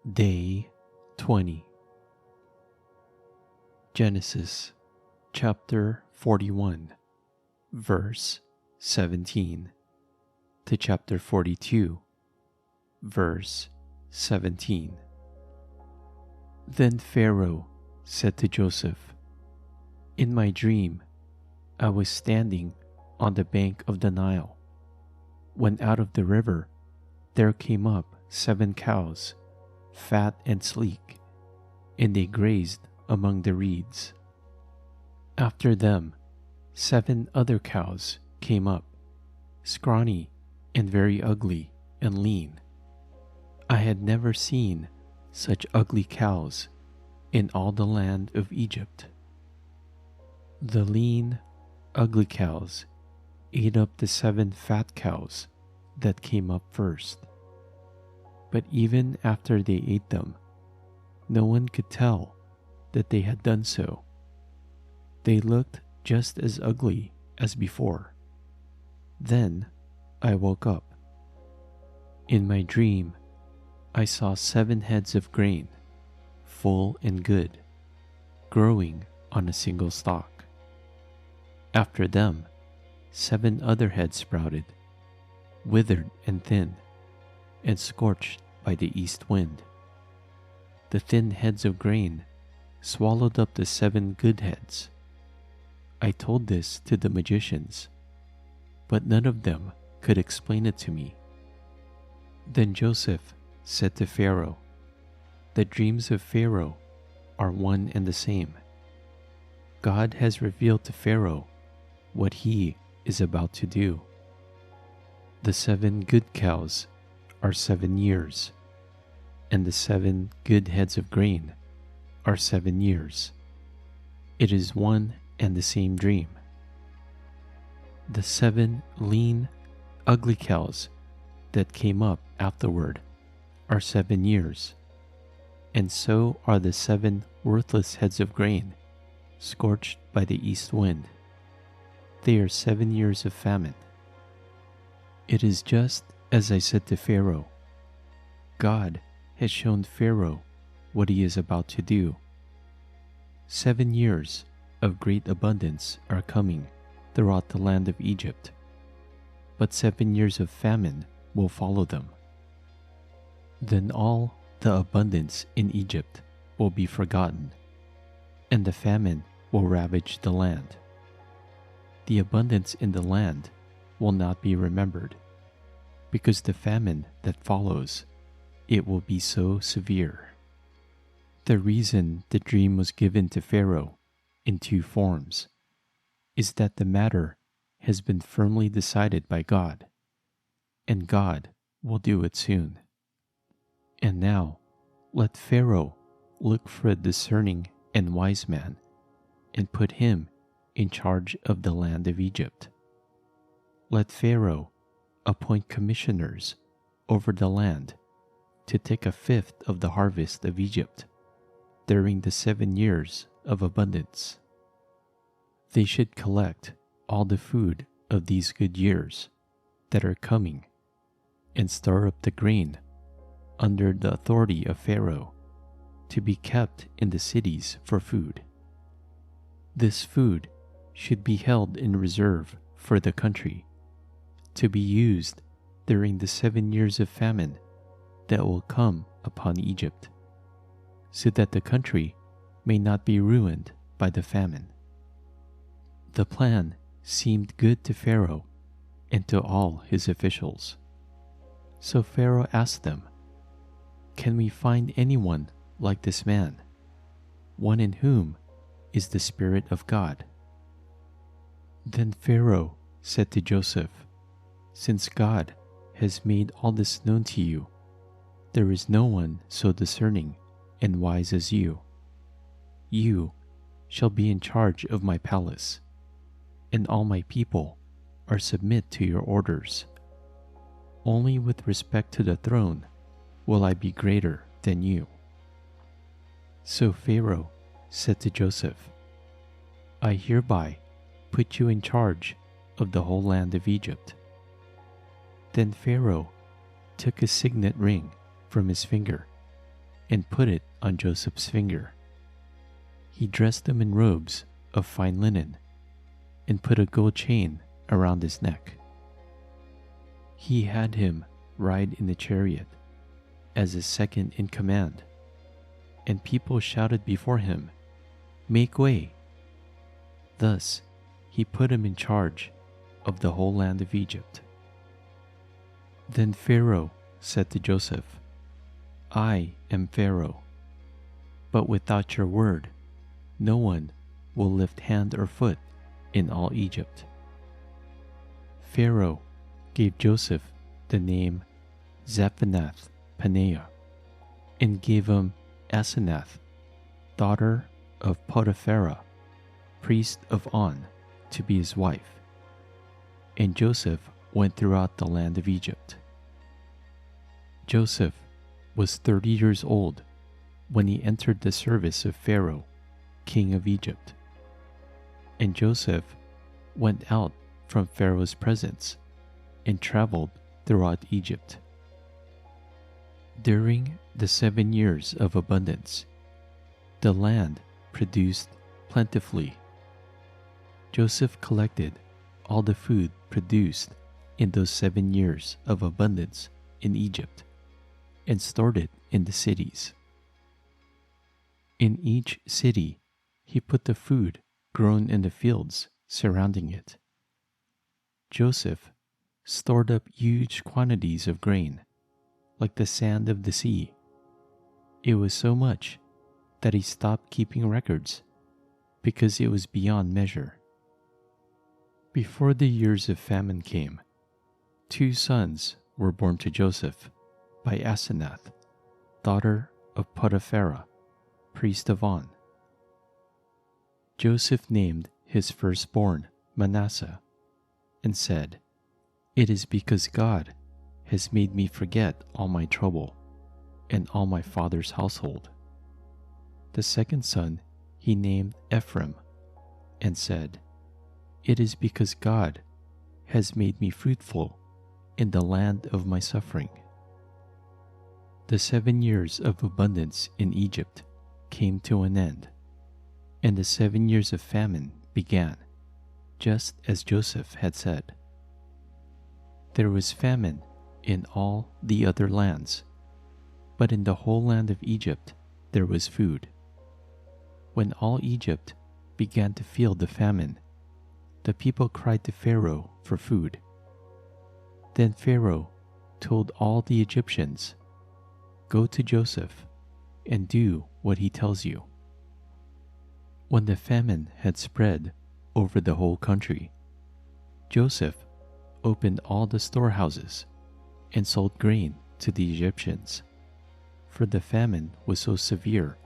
Day 20. Genesis chapter 41, verse 17 to chapter 42, verse 17. Then Pharaoh said to Joseph, "In my dream, I was standing on the bank of the Nile, when out of the river there came up 7 cows, fat and sleek, and they grazed among the reeds. After them 7 other cows came up, scrawny and very ugly and lean. I had never seen such ugly cows in all the land of Egypt. The lean, ugly cows ate up the 7 fat cows that came up first. But even after they ate them, no one could tell that they had done so. They looked just as ugly as before. Then I woke up. In my dream, I saw 7 heads of grain, full and good, growing on a single stalk. After them, 7 other heads sprouted, withered and thin, and scorched by the east wind. The thin heads of grain swallowed up the 7 good heads. I told this to the magicians, but none of them could explain it to me." Then Joseph said to Pharaoh, "The dreams of Pharaoh are one and the same. God has revealed to Pharaoh what he is about to do. The 7 good cows are 7 years, and the 7 good heads of grain are 7 years. It is one and the same dream. The 7 lean, ugly cows that came up afterward are 7 years, and so are the 7 worthless heads of grain scorched by the east wind. They are 7 years of famine. It is just as I said to Pharaoh. God has shown Pharaoh what he is about to do. 7 years of great abundance are coming throughout the land of Egypt, but 7 years of famine will follow them. Then all the abundance in Egypt will be forgotten, and the famine will ravage the land. The abundance in the land will not be remembered, because the famine that follows, it will be so severe." The reason the dream was given to Pharaoh in 2 forms is that the matter has been firmly decided by God, and God will do it soon. And now let Pharaoh look for a discerning and wise man and put him in charge of the land of Egypt. Let Pharaoh appoint commissioners over the land to take 1/5 of the harvest of Egypt during the 7 years of abundance. They should collect all the food of these good years that are coming and store up the grain under the authority of Pharaoh to be kept in the cities for food. This food should be held in reserve for the country, to be used during the 7 years of famine that will come upon Egypt, so that the country may not be ruined by the famine. The plan seemed good to Pharaoh and to all his officials. So Pharaoh asked them, "Can we find anyone like this man, one in whom is the Spirit of God?" Then Pharaoh said to Joseph, "Since God has made all this known to you, there is no one so discerning and wise as you. You shall be in charge of my palace, and all my people are submit to your orders. Only with respect to the throne will I be greater than you." So Pharaoh said to Joseph, "I hereby put you in charge of the whole land of Egypt." Then Pharaoh took a signet ring from his finger and put it on Joseph's finger. He dressed him in robes of fine linen and put a gold chain around his neck. He had him ride in the chariot as his second in command, and people shouted before him, "Make way!" Thus he put him in charge of the whole land of Egypt. Then Pharaoh said to Joseph, "I am Pharaoh, but without your word, no one will lift hand or foot in all Egypt." Pharaoh gave Joseph the name Zaphenath-Paneah, and gave him Asenath, daughter of Potiphera, priest of On, to be his wife. And Joseph went throughout the land of Egypt. Joseph was 30 years old when he entered the service of Pharaoh, king of Egypt. And Joseph went out from Pharaoh's presence and traveled throughout Egypt. During the 7 years of abundance, the land produced plentifully. Joseph collected all the food produced in those 7 years of abundance in Egypt and stored it in the cities. In each city, he put the food grown in the fields surrounding it. Joseph stored up huge quantities of grain, like the sand of the sea. It was so much that he stopped keeping records because it was beyond measure. Before the years of famine came, 2 sons were born to Joseph by Asenath, daughter of Potiphera, priest of On. Joseph named his firstborn Manasseh and said, "It is because God has made me forget all my trouble and all my father's household." The second son he named Ephraim and said, "It is because God has made me fruitful in the land of my suffering." The 7 years of abundance in Egypt came to an end, and the 7 years of famine began, just as Joseph had said. There was famine in all the other lands, but in the whole land of Egypt there was food. When all Egypt began to feel the famine, the people cried to Pharaoh for food. Then Pharaoh told all the Egyptians, "Go to Joseph and do what he tells you." When the famine had spread over the whole country, Joseph opened all the storehouses and sold grain to the Egyptians, for the famine was so severe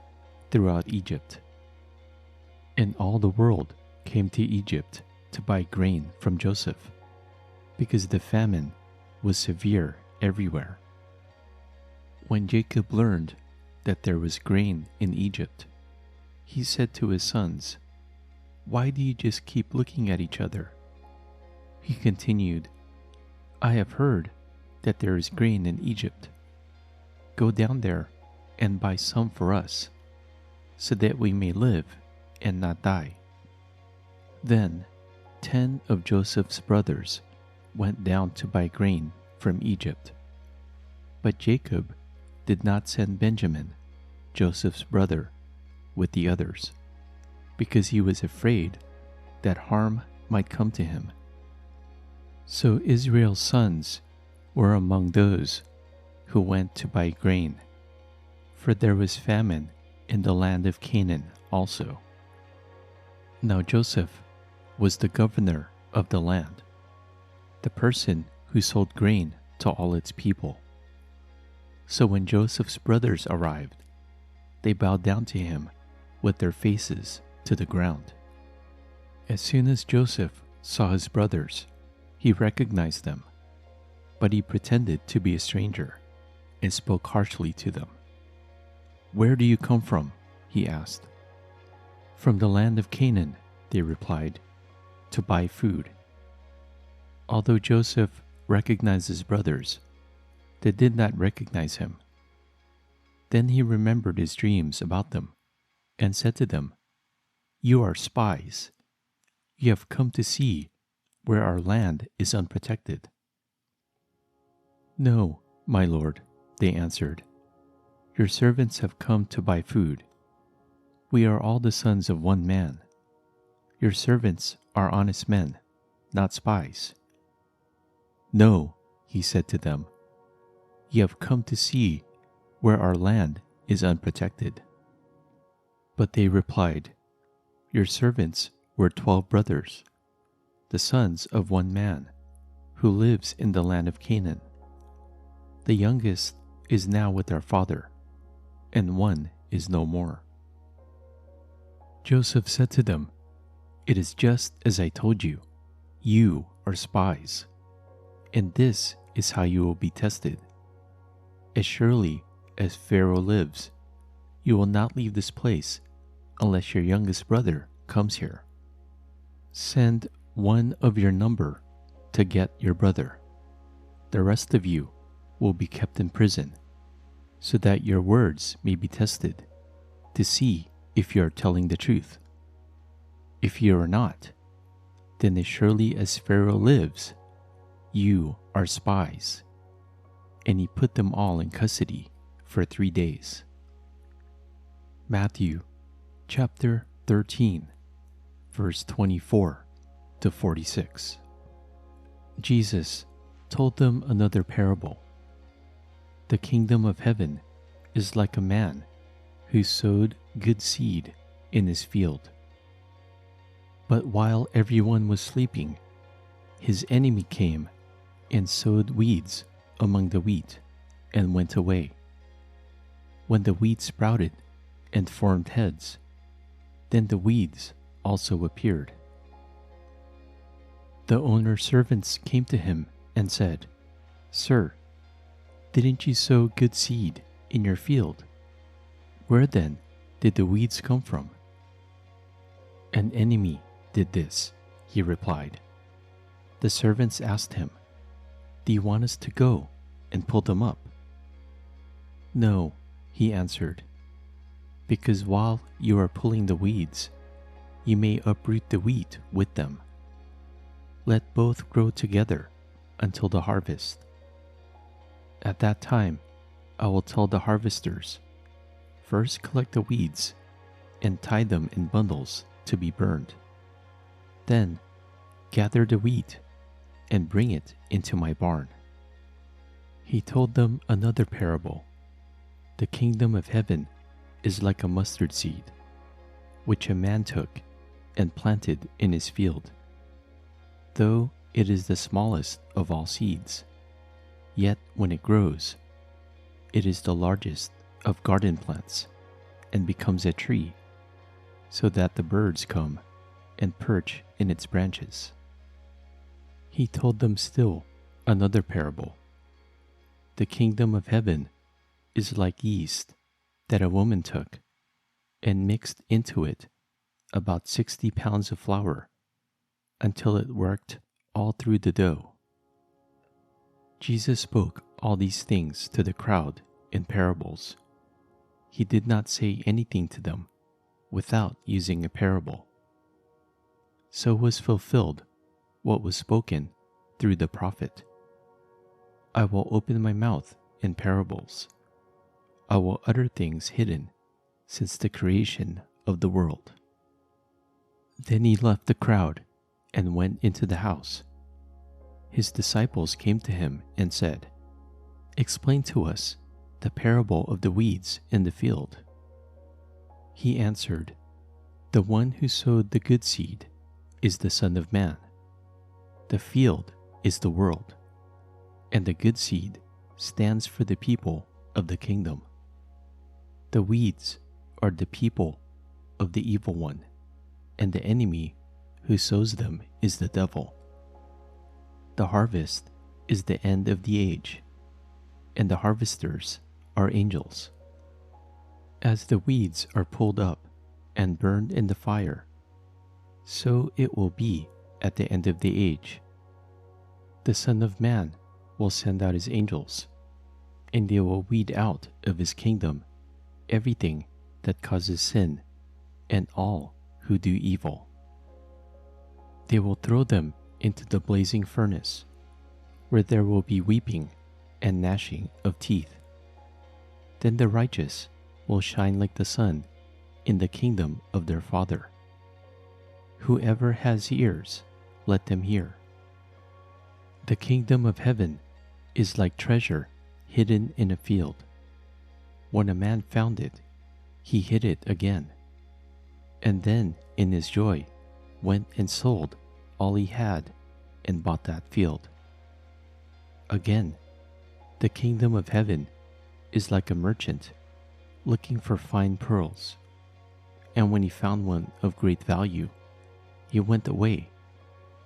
throughout Egypt. And all the world came to Egypt to buy grain from Joseph, because the famine was severe everywhere. When Jacob learned that there was grain in Egypt, he said to his sons, "Why do you just keep looking at each other?" He continued, "I have heard that there is grain in Egypt. Go down there and buy some for us, so that we may live and not die." Then 10 of Joseph's brothers went down to buy grain from Egypt. But Jacob did not send Benjamin, Joseph's brother, with the others, because he was afraid that harm might come to him. So Israel's sons were among those who went to buy grain, for there was famine in the land of Canaan also. Now Joseph was the governor of the land, the person who sold grain to all its people. So when Joseph's brothers arrived, they bowed down to him with their faces to the ground. As soon as Joseph saw his brothers, he recognized them, but he pretended to be a stranger and spoke harshly to them. "Where do you come from?" he asked. "From the land of Canaan," they replied, "to buy food." Although Joseph recognized his brothers, they did not recognize him. Then he remembered his dreams about them and said to them, "You are spies. You have come to see where our land is unprotected." "No, my lord," they answered. "Your servants have come to buy food. We are all the sons of one man. Your servants are honest men, not spies." "No," he said to them, "you have come to see where our land is unprotected." But they replied, "Your servants were 12 brothers, the sons of one man, who lives in the land of Canaan. The youngest is now with our father, and one is no more." Joseph said to them, "It is just as I told you. You are spies, and this is how you will be tested. As surely as Pharaoh lives, you will not leave this place unless your youngest brother comes here. Send one of your number to get your brother. The rest of you will be kept in prison, so that your words may be tested to see if you are telling the truth. If you are not, then as surely as Pharaoh lives, you are spies." And he put them all in custody for 3 days. Matthew chapter 13, verse 24 to 46. Jesus told them another parable. "The kingdom of heaven is like a man who sowed good seed in his field. But while everyone was sleeping, his enemy came and sowed weeds among the wheat and went away. When the wheat sprouted and formed heads, then the weeds also appeared. The owner's servants came to him and said, 'Sir, didn't you sow good seed in your field? Where then did the weeds come from?' 'An enemy did this,' he replied. The servants asked him, 'Do you want us to go and pull them up?' 'No,' he answered, 'because while you are pulling the weeds, you may uproot the wheat with them. Let both grow together until the harvest. At that time, I will tell the harvesters, first collect the weeds and tie them in bundles to be burned. Then gather the wheat and bring it into my barn.' He told them another parable. The kingdom of heaven is like a mustard seed, which a man took and planted in his field. Though it is the smallest of all seeds, yet when it grows, it is the largest of garden plants and becomes a tree, so that the birds come and perch in its branches." He told them still another parable. The kingdom of heaven is like yeast that a woman took and mixed into it about 60 pounds of flour until it worked all through the dough. Jesus spoke all these things to the crowd in parables. He did not say anything to them without using a parable. So was fulfilled what was spoken through the prophet. "I will open my mouth in parables. I will utter things hidden since the creation of the world." Then he left the crowd and went into the house. His disciples came to him and said, "Explain to us the parable of the weeds in the field." He answered, "The one who sowed the good seed is the Son of Man. The field is the world, and the good seed stands for the people of the kingdom. The weeds are the people of the evil one, and the enemy who sows them is the devil. The harvest is the end of the age, and the harvesters are angels. As the weeds are pulled up and burned in the fire, so it will be at the end of the age. The Son of Man will send out his angels, and they will weed out of his kingdom everything that causes sin and all who do evil. They will throw them into the blazing furnace, where there will be weeping and gnashing of teeth. Then the righteous will shine like the sun in the kingdom of their Father. Whoever has ears, let them hear. The kingdom of heaven is like treasure hidden in a field. When a man found it, he hid it again, and then in his joy went and sold all he had and bought that field. Again, the kingdom of heaven is like a merchant looking for fine pearls, and when he found one of great value, he went away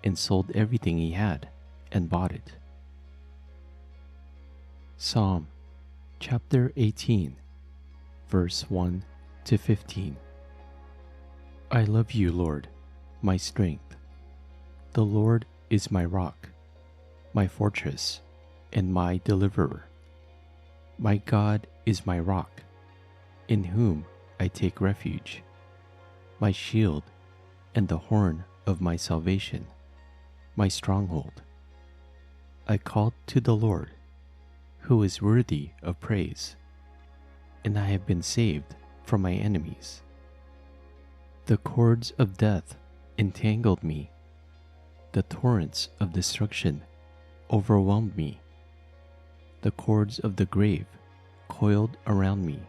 and sold everything he had and bought it. Psalm chapter 18, verse 1 to 15. I love you, Lord, my strength. The Lord is my rock, my fortress, and my deliverer. My God is my rock, in whom I take refuge, my shield and the horn of my salvation, my stronghold. I called to the Lord, who is worthy of praise, and I have been saved from my enemies. The cords of death entangled me. The torrents of destruction overwhelmed me. The cords of the grave coiled around me.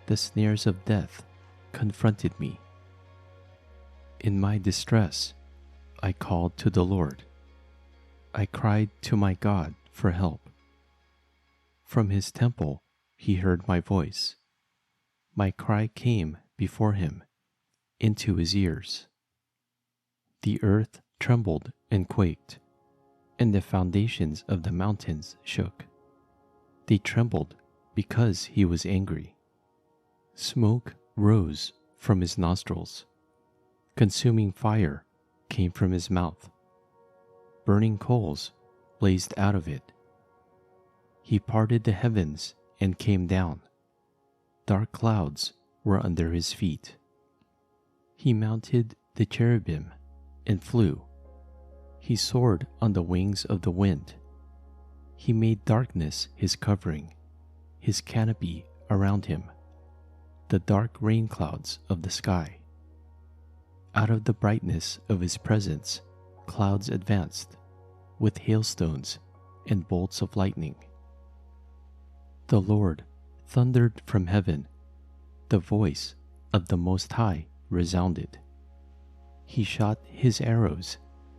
The snares of death confronted me. In my distress, I called to the Lord. I cried to my God for help. From his temple he heard my voice. My cry came before him, into his ears. The earth trembled and quaked, and the foundations of the mountains shook. They trembled because he was angry. Smoke rose from his nostrils. Consuming fire came from his mouth. Burning coals blazed out of it. He parted the heavens and came down. Dark clouds were under his feet. He mounted the cherubim and flew. He soared on the wings of the wind. He made darkness his covering, his canopy around him, the dark rain clouds of the sky. Out of the brightness of his presence, clouds advanced, with hailstones and bolts of lightning. The Lord thundered from heaven. The voice of the Most High resounded. He shot his arrows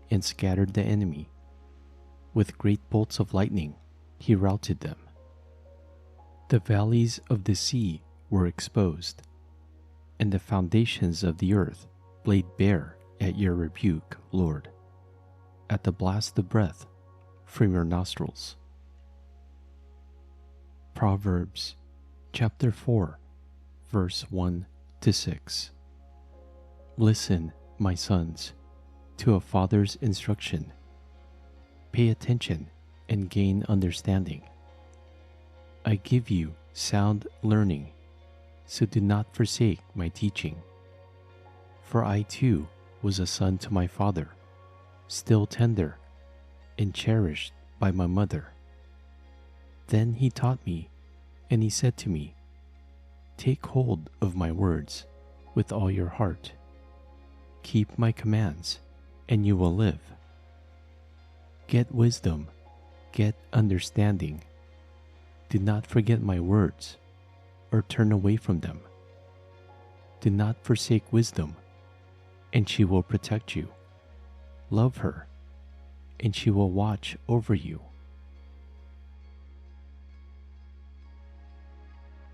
and scattered the enemy. With great bolts of lightning, he routed them. The valleys of the sea were exposed, and the foundations of the earth laid bare at your rebuke, Lord, at the blast of breath from your nostrils. Proverbs chapter 4, verse 1 to 6. Listen, my sons, to a father's instruction. Pay attention and gain understanding. I give you sound learning, so do not forsake my teaching. For I too was a son to my father, still tender and cherished by my mother. Then he taught me, and he said to me, Take hold of my words with all your heart. Keep my commands, and you will live. Get wisdom, get understanding. Do not forget my words, or turn away from them. Do not forsake wisdom, and she will protect you. Love her, and she will watch over you.